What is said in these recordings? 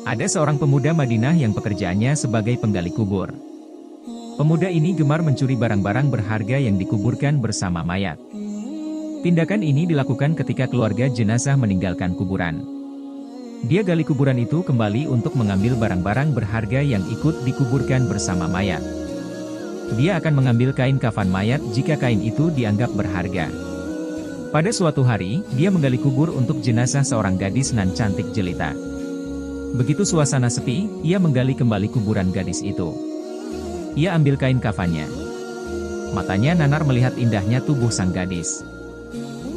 Ada seorang pemuda Madinah yang pekerjaannya sebagai penggali kubur. Pemuda ini gemar mencuri barang-barang berharga yang dikuburkan bersama mayat. Tindakan ini dilakukan ketika keluarga jenazah meninggalkan kuburan. Dia gali kuburan itu kembali untuk mengambil barang-barang berharga yang ikut dikuburkan bersama mayat. Dia akan mengambil kain kafan mayat jika kain itu dianggap berharga. Pada suatu hari, dia menggali kubur untuk jenazah seorang gadis nan cantik jelita. Begitu suasana sepi, ia menggali kembali kuburan gadis itu. Ia ambil kain kafannya. Matanya nanar melihat indahnya tubuh sang gadis.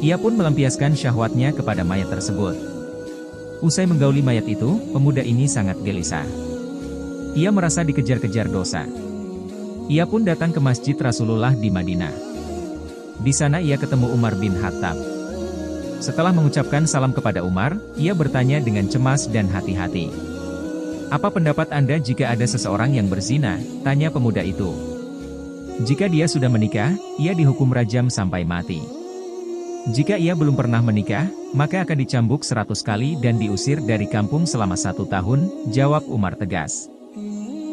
Ia pun melampiaskan syahwatnya kepada mayat tersebut. Usai menggauli mayat itu, pemuda ini sangat gelisah. Ia merasa dikejar-kejar dosa. Ia pun datang ke masjid Rasulullah di Madinah. Di sana ia ketemu Umar bin Khattab. Setelah mengucapkan salam kepada Umar, ia bertanya dengan cemas dan hati-hati. "Apa pendapat Anda jika ada seseorang yang berzina?" tanya pemuda itu. "Jika dia sudah menikah, ia dihukum rajam sampai mati. Jika ia belum pernah menikah, maka akan dicambuk 100 kali dan diusir dari kampung selama 1 tahun, jawab Umar tegas.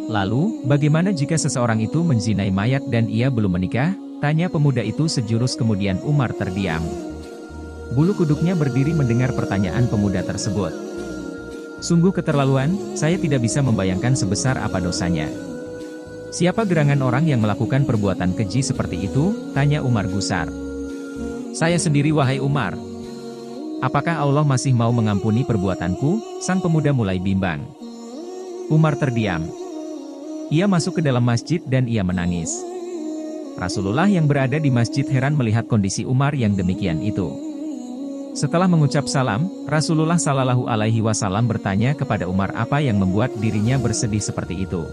"Lalu, bagaimana jika seseorang itu menzinai mayat dan ia belum menikah?" tanya pemuda itu sejurus kemudian Umar terdiam. Bulu kuduknya berdiri mendengar pertanyaan pemuda tersebut. "Sungguh keterlaluan, saya tidak bisa membayangkan sebesar apa dosanya. Siapa gerangan orang yang melakukan perbuatan keji seperti itu?" tanya Umar gusar. "Saya sendiri wahai Umar. Apakah Allah masih mau mengampuni perbuatanku?" sang pemuda mulai bimbang. Umar terdiam. Ia masuk ke dalam masjid dan ia menangis. Rasulullah yang berada di masjid heran melihat kondisi Umar yang demikian itu. Setelah mengucap salam, Rasulullah Shallallahu Alaihi Wasallam bertanya kepada Umar apa yang membuat dirinya bersedih seperti itu.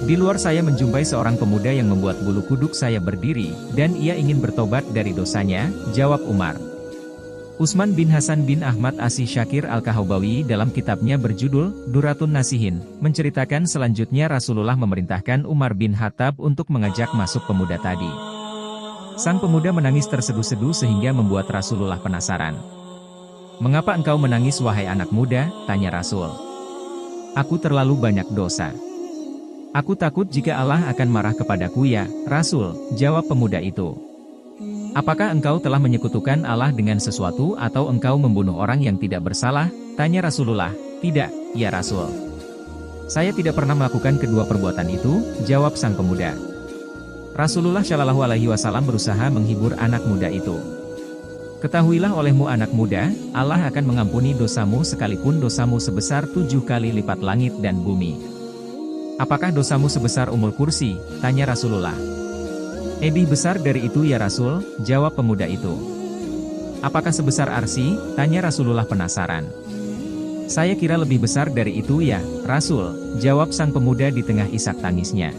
"Di luar saya menjumpai seorang pemuda yang membuat bulu kuduk saya berdiri, dan ia ingin bertobat dari dosanya," jawab Umar. Utsman bin Hasan bin Ahmad Asy-Syakir Al-Kahbawi dalam kitabnya berjudul Duratun Nasihin, menceritakan selanjutnya Rasulullah memerintahkan Umar bin Khattab untuk mengajak masuk pemuda tadi. Sang pemuda menangis terseduh-seduh sehingga membuat Rasulullah penasaran. "Mengapa engkau menangis wahai anak muda?" tanya Rasul. "Aku terlalu banyak dosa. Aku takut jika Allah akan marah kepadaku ya, Rasul," jawab pemuda itu. "Apakah engkau telah menyekutukan Allah dengan sesuatu atau engkau membunuh orang yang tidak bersalah?" tanya Rasulullah. "Tidak, ya Rasul. Saya tidak pernah melakukan kedua perbuatan itu," jawab sang pemuda. Rasulullah Shallallahu Alaihi Wasallam berusaha menghibur anak muda itu. "Ketahuilah olehmu anak muda, Allah akan mengampuni dosamu sekalipun dosamu sebesar 7 kali lipat langit dan bumi." "Apakah dosamu sebesar Ummul Kursi?" tanya Rasulullah. "Lebih besar dari itu ya Rasul," jawab pemuda itu. "Apakah sebesar Arsy?" tanya Rasulullah penasaran. "Saya kira lebih besar dari itu ya, Rasul," jawab sang pemuda di tengah isak tangisnya.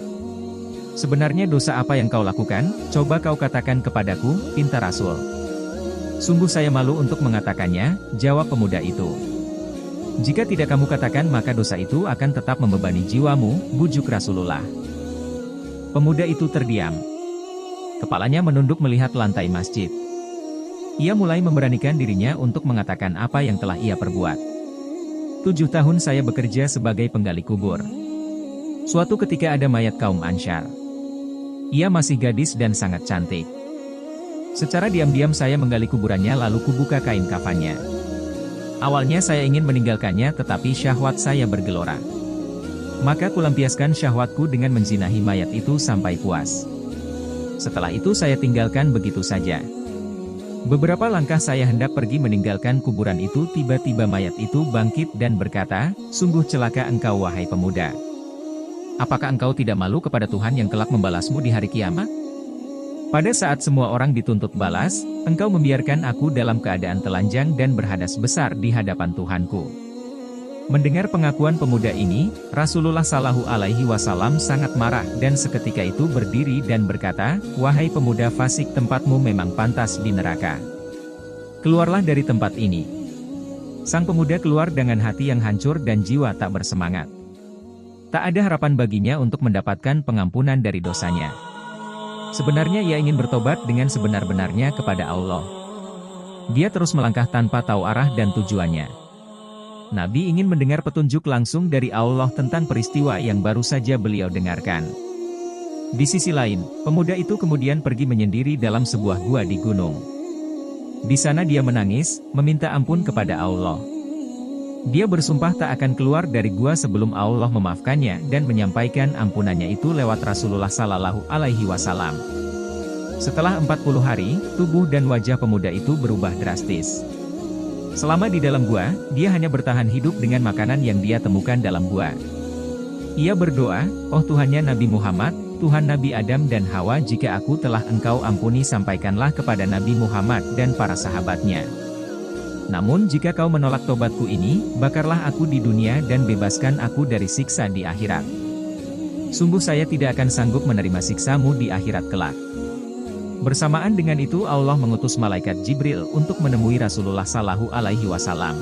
"Sebenarnya dosa apa yang kau lakukan? Coba kau katakan kepadaku," pinta Rasul. "Sungguh saya malu untuk mengatakannya," jawab pemuda itu. "Jika tidak kamu katakan maka dosa itu akan tetap membebani jiwamu," bujuk Rasulullah. Pemuda itu terdiam. Kepalanya menunduk melihat lantai masjid. Ia mulai memberanikan dirinya untuk mengatakan apa yang telah ia perbuat. 7 tahun saya bekerja sebagai penggali kubur. Suatu ketika ada mayat kaum Ansyar. Ia masih gadis dan sangat cantik. Secara diam-diam saya menggali kuburannya lalu kubuka kain kafannya. Awalnya saya ingin meninggalkannya tetapi syahwat saya bergelora. Maka kulampiaskan syahwatku dengan menzinahi mayat itu sampai puas. Setelah itu saya tinggalkan begitu saja. Beberapa langkah saya hendak pergi meninggalkan kuburan itu tiba-tiba mayat itu bangkit dan berkata, "Sungguh celaka engkau wahai pemuda. Apakah engkau tidak malu kepada Tuhan yang kelak membalasmu di hari kiamat? Pada saat semua orang dituntut balas, engkau membiarkan aku dalam keadaan telanjang dan berhadas besar di hadapan Tuhanku." Mendengar pengakuan pemuda ini, Rasulullah Shallallahu Alaihi Wasallam sangat marah dan seketika itu berdiri dan berkata, "Wahai pemuda fasik, tempatmu memang pantas di neraka. Keluarlah dari tempat ini." Sang pemuda keluar dengan hati yang hancur dan jiwa tak bersemangat. Tak ada harapan baginya untuk mendapatkan pengampunan dari dosanya. Sebenarnya ia ingin bertobat dengan sebenar-benarnya kepada Allah. Dia terus melangkah tanpa tahu arah dan tujuannya. Nabi ingin mendengar petunjuk langsung dari Allah tentang peristiwa yang baru saja beliau dengarkan. Di sisi lain, pemuda itu kemudian pergi menyendiri dalam sebuah gua di gunung. Di sana dia menangis, meminta ampun kepada Allah. Dia bersumpah tak akan keluar dari gua sebelum Allah memaafkannya dan menyampaikan ampunannya itu lewat Rasulullah Sallallahu Alaihi Wasallam. Setelah 40 hari, tubuh dan wajah pemuda itu berubah drastis. Selama di dalam gua, dia hanya bertahan hidup dengan makanan yang dia temukan dalam gua. Ia berdoa, "Oh Tuhannya Nabi Muhammad, Tuhan Nabi Adam dan Hawa, jika aku telah Engkau ampuni sampaikanlah kepada Nabi Muhammad dan para sahabatnya. Namun jika kau menolak tobatku ini, bakarlah aku di dunia dan bebaskan aku dari siksa di akhirat. Sungguh saya tidak akan sanggup menerima siksamu di akhirat kelak." Bersamaan dengan itu Allah mengutus malaikat Jibril untuk menemui Rasulullah Sallallahu Alaihi Wasallam.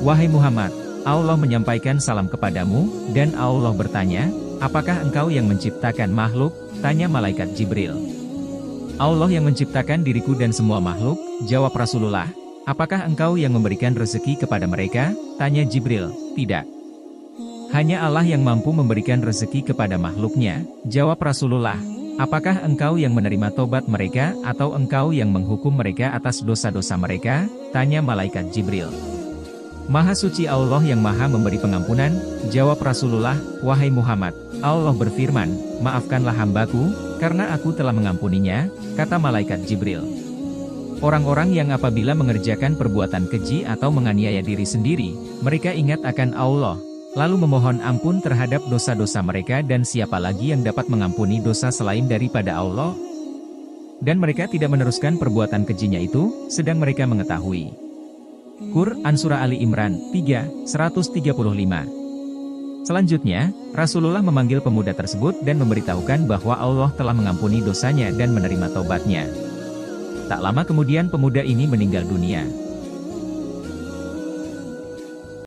"Wahai Muhammad, Allah menyampaikan salam kepadamu, dan Allah bertanya, apakah engkau yang menciptakan makhluk?" tanya malaikat Jibril. "Allah yang menciptakan diriku dan semua makhluk," jawab Rasulullah. "Apakah engkau yang memberikan rezeki kepada mereka?" tanya Jibril. "Tidak. Hanya Allah yang mampu memberikan rezeki kepada makhluknya," jawab Rasulullah. "Apakah engkau yang menerima tobat mereka atau engkau yang menghukum mereka atas dosa-dosa mereka?" tanya malaikat Jibril. "Maha suci Allah yang maha memberi pengampunan," jawab Rasulullah. "Wahai Muhammad, Allah berfirman, maafkanlah hambaku, karena aku telah mengampuninya," kata malaikat Jibril. Orang-orang yang apabila mengerjakan perbuatan keji atau menganiaya diri sendiri, mereka ingat akan Allah, lalu memohon ampun terhadap dosa-dosa mereka, dan siapa lagi yang dapat mengampuni dosa selain daripada Allah? Dan mereka tidak meneruskan perbuatan kejinya itu, sedang mereka mengetahui. Quran Surah Ali Imran 3:135. Selanjutnya, Rasulullah memanggil pemuda tersebut dan memberitahukan bahwa Allah telah mengampuni dosanya dan menerima taubatnya. Tak lama kemudian pemuda ini meninggal dunia.